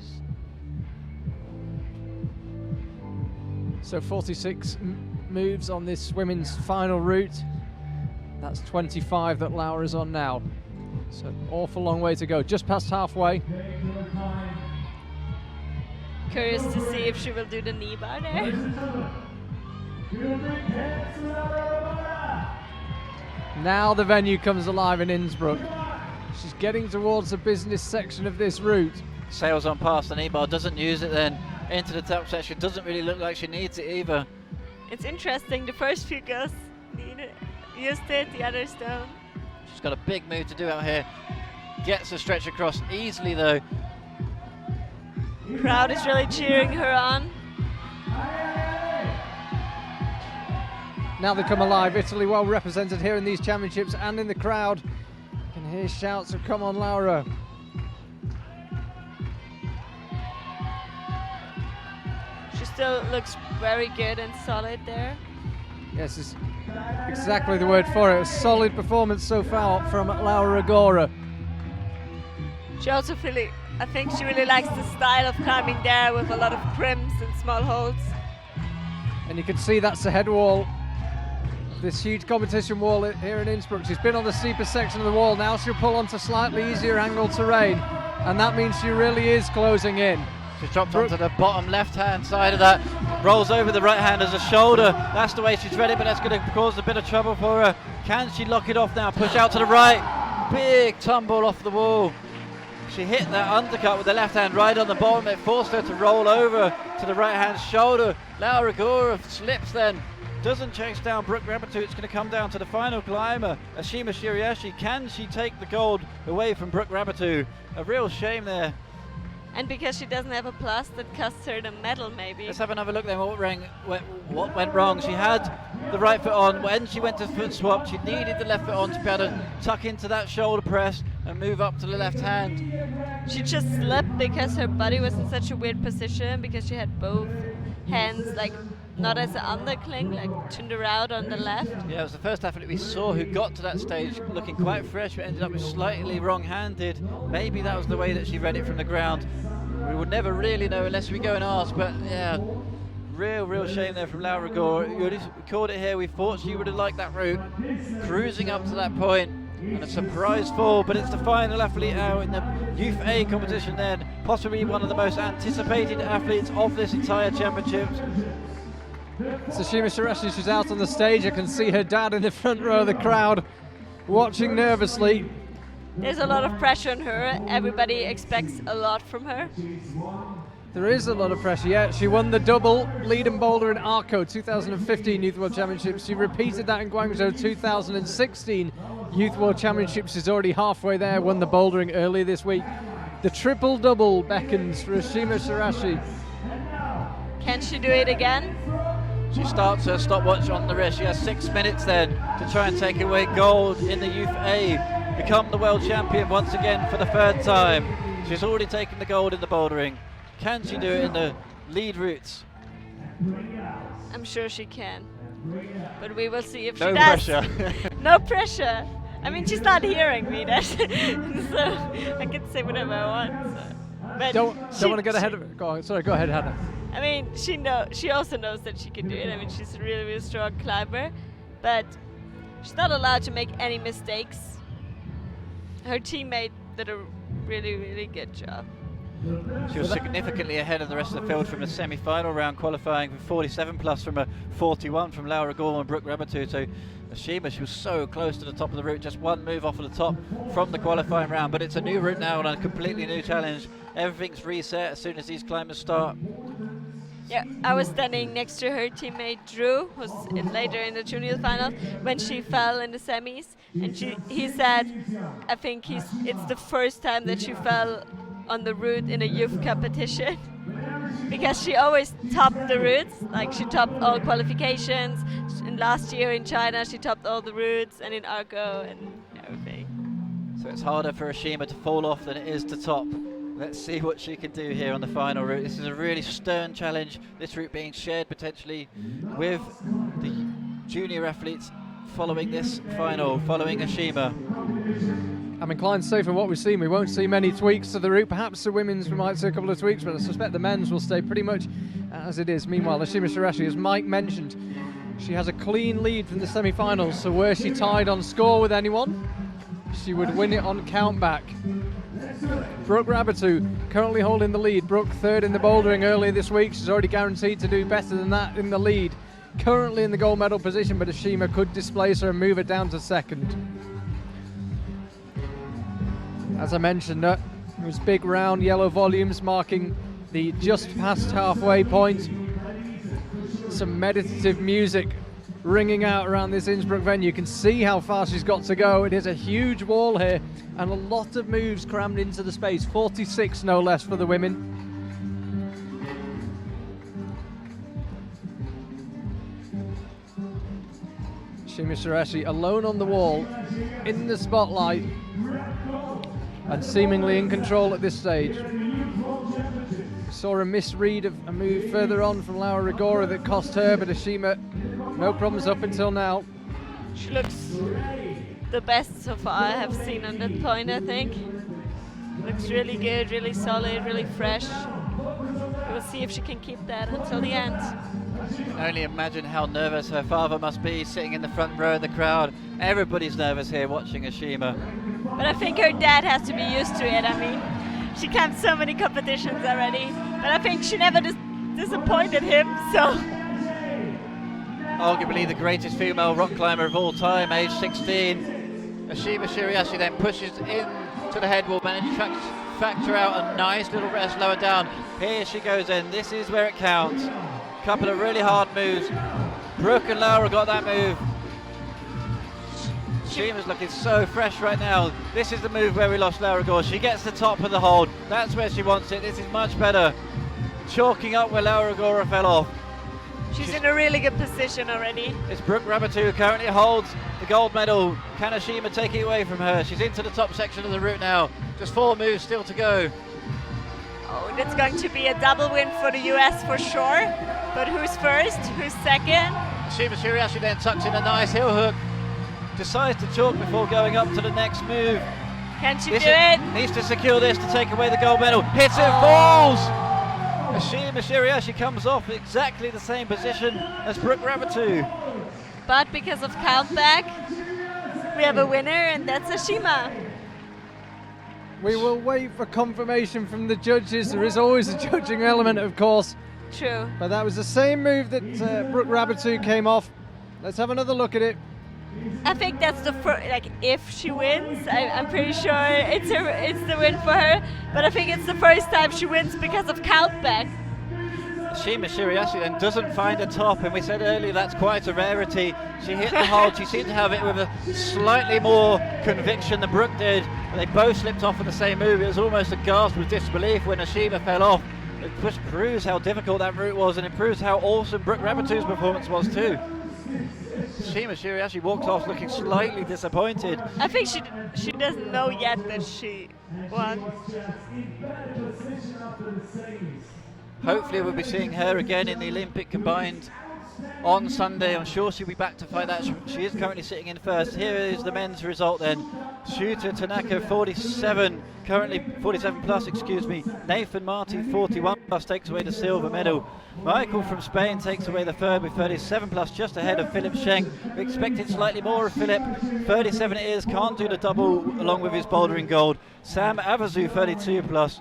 So 46 moves on this women's final route. That's 25 that Laura's on now. So an awful long way to go, just past halfway. Curious to see if she will do the knee bar there. Now the venue comes alive in Innsbruck. She's getting towards the business section of this route. Sails on past the knee bar, doesn't use it then. Into the top section, doesn't really look like she needs it either. It's interesting, the first few girls used it, the others don't. She's got a big move to do out here. Gets the stretch across easily though. Crowd is really cheering her on. Now they come alive. Italy well represented here in these championships and in the crowd. You can hear shouts of "Come on, Laura!" She still looks very good and solid there. Yes, it's exactly the word for it. A solid performance so far from Laura Agora. She also I think she really likes the style of climbing there with a lot of crims and small holds. And you can see that's the head wall. This huge competition wall here in Innsbruck. She's been on the steeper section of the wall. Now she'll pull onto slightly easier angled terrain. And that means she really is closing in. She's dropped onto the bottom left-hand side of that, rolls over the right hand as a shoulder. That's the way she's ready, but that's going to cause a bit of trouble for her. Can she lock it off now? Push out to the right. Big tumble off the wall. She hit that undercut with the left hand right on the bottom. It forced her to roll over to the right hand shoulder. Laura Agora slips then. Doesn't chase down Brooke Rabatou. It's going to come down to the final climber, Ashima Shiraishi. Can she take the gold away from Brooke Rabatou? A real shame there. And because she doesn't have a plus, that costs her the medal maybe. Let's have another look then. What went wrong? She had the right foot on. When she went to foot swap, she needed the left foot on to be able to tuck into that shoulder press and move up to the left hand. She just slipped because her body was in such a weird position, because she had both hands like not as an undercling, like turned around on the left. Yeah, it was the first athlete we saw who got to that stage looking quite fresh, but ended up with slightly wrong-handed. Maybe that was the way that she read it from the ground. We would never really know unless we go and ask, but yeah, real shame there from Laura Agora. We called it here. We thought she would have liked that route, cruising up to that point, and a surprise fall, but it's the final athlete out in the Youth A competition then, possibly one of the most anticipated athletes of this entire championship. So Ashima Shiraishi, she's out on the stage. I can see her dad in the front row of the crowd watching nervously. There's a lot of pressure on her. Everybody expects a lot from her. There is a lot of pressure, yeah. She won the double lead and boulder in Arco 2015 Youth World Championships. She repeated that in Guangzhou 2016 Youth World Championships. She's already halfway there, won the bouldering earlier this week. The triple double beckons for Ashima Shiraishi. Can she do it again? She starts her stopwatch on the wrist. She has 6 minutes then to try and take away gold in the Youth A. Become the world champion once again for the third time. She's already taken the gold in the bouldering. Can she do it in the lead routes? I'm sure she can. But we will see if no she does. Pressure. No pressure. I mean, she's not hearing me, so I can say whatever I want. So. But don't want to get ahead of it. Go on. Sorry, go ahead, Hannah. I mean, she also knows that she can do it. I mean, she's a really strong climber, but she's not allowed to make any mistakes. Her teammate did a really good job. She was significantly ahead of the rest of the field from the semi-final round, qualifying for 47 plus from a 41 from Laura Agora and Brooke Rabatou. So Ashima, she was so close to the top of the route, just one move off of the top from the qualifying round. But it's a new route now and a completely new challenge. Everything's reset as soon as these climbers start. Yeah, I was standing next to her teammate Drew, who's later in the junior final, when she fell in the semis, and he said, I think it's the first time that she fell on the route in a youth competition, because she always topped the routes. Like, she topped all qualifications. And last year in China, she topped all the routes, and in Arco and everything. So it's harder for Ashima to fall off than it is to top. Let's see what she can do here on the final route. This is a really stern challenge, this route being shared potentially with the junior athletes following this final, following Ashima. I'm inclined to say from what we've seen, we won't see many tweaks to the route. Perhaps the women's we might see a couple of tweaks, but I suspect the men's will stay pretty much as it is. Meanwhile, Ashima Shiraishi, as Mike mentioned, she has a clean lead from the semi-finals, so were she tied on score with anyone, she would win it on countback. Brooke Rabatou currently holding the lead. Brooke third in the bouldering earlier this week. She's already guaranteed to do better than that in the lead. Currently in the gold medal position, but Ashima could displace her and move her down to second. As I mentioned, it was big round yellow volumes marking the just past halfway point. Some meditative music ringing out around this Innsbruck venue. You can see how far she's got to go. It is a huge wall here and a lot of moves crammed into the space. 46 no less for the women. Ashima Shiraishi alone on the wall, in the spotlight, and seemingly in control at this stage. Saw a misread of a move further on from Laura Rigora that cost her, but Ashima, no problems up until now. She looks the best so far I have seen on that point, I think. Looks really good, really solid, really fresh. We'll see if she can keep that until the end. I can only imagine how nervous her father must be sitting in the front row of the crowd. Everybody's nervous here watching Ashima. But I think her dad has to be used to it. I mean, she climbed so many competitions already, but I think she never disappointed him, so. Arguably the greatest female rock climber of all time, age 16. Ashima Shiraishi then pushes in to the head wall, managed to factor out a nice little rest lower down. Here she goes in, this is where it counts. Couple of really hard moves. Brooke and Laura got that move. Ashima's looking so fresh right now. This is the move where we lost Laura Gore. She gets the top of the hold. That's where she wants it. This is much better. Chalking up where Laura Gore fell off. She's in a really good position already. It's Brooke Rabatou who currently holds the gold medal. Can Ashima take it away from her? She's into the top section of the route now. Just 4 moves still to go. Oh, that's going to be a double win for the US for sure. But who's first? Who's second? Ashima Shiraishi then tucks in a nice heel hook. Decides to chalk before going up to the next move. Can she do it? Needs to secure this to take away the gold medal. Hits it, falls! Ashima Shiraishi comes off exactly the same position as Brooke Rabatou. But because of countback, we have a winner, and that's Ashima. We will wait for confirmation from the judges. There is always a judging element, of course. True. But that was the same move that Brooke Rabatou came off. Let's have another look at it. I think that's the first, like, if she wins, I'm pretty sure it's the win for her, but I think it's the first time she wins because of countback. Ashima Shiraishi then doesn't find a top, and we said earlier that's quite a rarity. She hit the hold, she seemed to have it with a slightly more conviction than Brooke did, but they both slipped off on the same move. It was almost a gasp of disbelief when Ashima fell off. It just proves how difficult that route was, and it proves how awesome Brooke Rabatou's performance was too. Ashima Shiraishi walks off looking slightly disappointed. I think she doesn't know yet that she won. Hopefully we'll be seeing her again in the Olympic combined on Sunday. I'm sure she'll be back to fight that. She is currently sitting in first. Here is the men's result then. Shooter Tanaka 47, currently 47 plus, excuse me. Nathan Marty 41 plus takes away the silver medal. Michael from Spain takes away the third with 37 plus, just ahead of Philip Scheng. We expected slightly more of Philip. 37 it is, can't do the double along with his bouldering gold. Sam Avazu 32 plus.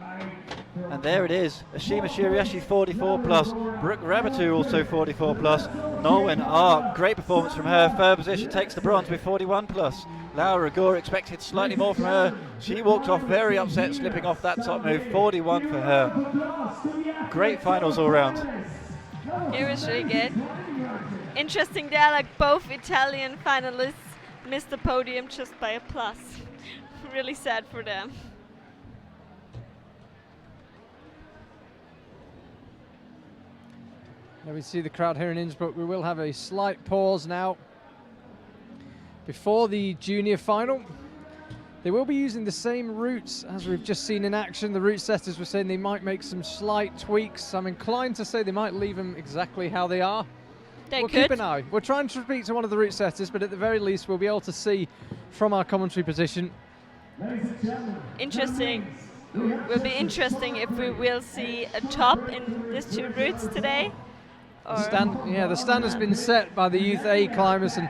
And there it is, Ashima Shiraishi 44 plus, Brooke Rabatou also 44 plus, Nolwenn Ark, great performance from her, third position takes the bronze with 41 plus. Laura Gore expected slightly more from her, she walked off very upset, slipping off that top move, 41 for her. Great finals all round. It was really good. Interesting there, like both Italian finalists missed the podium just by a plus. Really sad for them. Now we see the crowd here in Innsbruck. We will have a slight pause now before the junior final. They will be using the same routes as we've just seen in action. The route setters were saying they might make some slight tweaks. I'm inclined to say they might leave them exactly how they are. We'll keep an eye. We're trying to speak to one of the route setters, but at the very least we'll be able to see from our commentary position interesting. Will be interesting if we will see a top in these two routes today. The stand has been set by the Youth A climbers, and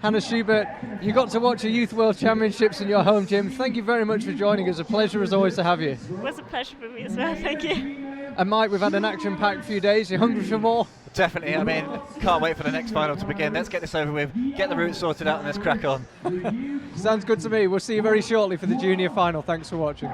Hannah Schubert, you got to watch the Youth World Championships in your home gym. Thank you very much for joining us. A pleasure as always to have you. It was a pleasure for me as well, thank you. And Mike, we've had an action-packed few days. You hungry for more? Definitely. I mean, can't wait for the next final to begin. Let's get this over with, get the route sorted out, and let's crack on. Sounds good to me. We'll see you very shortly for the junior final. Thanks for watching.